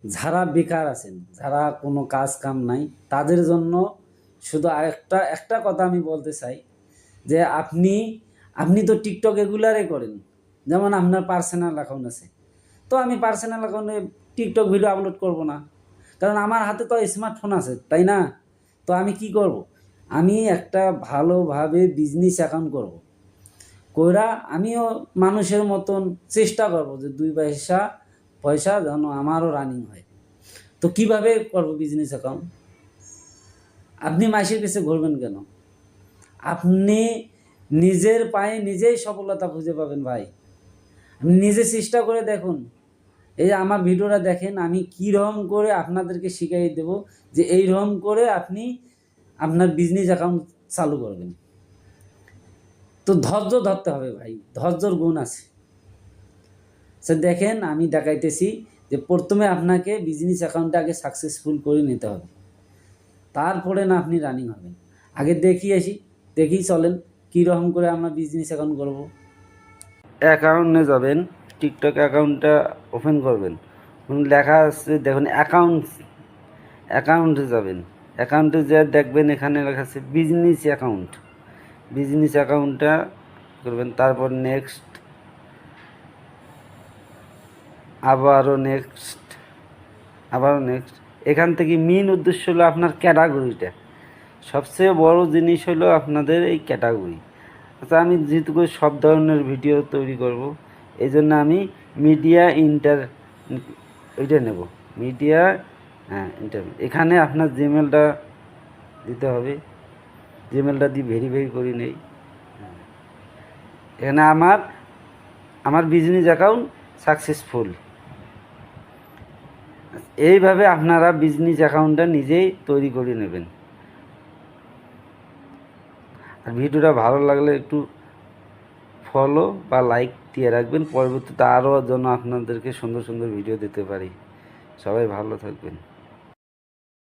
যারা বেকার আছেন, যারা কোনো কাজ কাম নাই, তাদের জন্য শুধু আরেকটা একটা কথা আমি বলতে চাই যে আপনি তো টিকটক এগুলারে করেন, যেমন আপনার পার্সোনাল অ্যাকাউন্ট আছে। তো আমি পার্সোনাল অ্যাকাউন্টে টিকটক ভিডিও আপলোড করব না, কারণ আমার হাতে তো স্মার্টফোন আছে, তাই না? তো আমি কি করব, আমি একটা ভালোভাবে বিজনেস অ্যাকাউন্ট করব, কইরা আমিও মানুষের মতন চেষ্টা করব যে দুই পয়সা পয়সা যেন আমারও রানিং হয়। তো কিভাবে করব বিজনেস অ্যাকাউন্ট? আপনি মাসের পিছে ঘুরবেন কেন? আপনি নিজের পায়ে নিজেই সফলতা খুঁজে পাবেন ভাই। আপনি নিজে চেষ্টা করে দেখুন। এই যে আমার ভিডিওটা দেখেন, আমি কীরকম করে আপনাদেরকে শিখাই দেব যে এইরকম করে আপনি আপনার বিজনেস অ্যাকাউন্ট চালু করবেন। তো ধৈর্য ধরতে হবে ভাই, ধৈর্যর গুণ আছে। সে দেখেন আমি দেখাইতেছি যে প্রথমে আপনাকে বিজনেস অ্যাকাউন্টটা আগে সাকসেসফুল করে নিতে হবে, তারপরে না আপনি রানিং হবেন। আগে দেখি চলেন কীরকম করে আমরা বিজনেস অ্যাকাউন্ট করব। অ্যাকাউন্টে যাবেন, টিকটক অ্যাকাউন্টটা ওপেন করবেন, লেখা আছে দেখুন অ্যাকাউন্টে যাবেন, অ্যাকাউন্টে যে দেখবেন এখানে লেখা আছে বিজনেস অ্যাকাউন্ট। বিজনেস অ্যাকাউন্টটা করবেন, তারপর নেক্সট, আবারও নেক্সট। এখান থেকে মেন উদ্দেশ্য হলো আপনার ক্যাটাগরিটা। সবচেয়ে বড় জিনিস হলো আপনাদের এই ক্যাটাগরি। আচ্ছা, আমি যেহেতু করে সব ধরনের ভিডিও তৈরি করব, এই জন্য আমি মিডিয়া ওইটা নেব, মিডিয়া এখানে আপনার জিমেলটা দিতে হবে, জিমেলটা দিয়ে ভেরিফাই করে নেই। এখানে আমার বিজনেস অ্যাকাউন্ট সাকসেসফুল। এইভাবে আপনারা বিজনেস অ্যাকাউন্টটা নিজেই তৈরি করে নেবেন। আর ভিডিওটা ভালো লাগলে একটু ফলো বা লাইক দিয়ে রাখবেন, পরবর্তীতে আরও যেন আপনাদেরকে সুন্দর সুন্দর ভিডিও দিতে পারি। সবাই ভালো থাকবেন।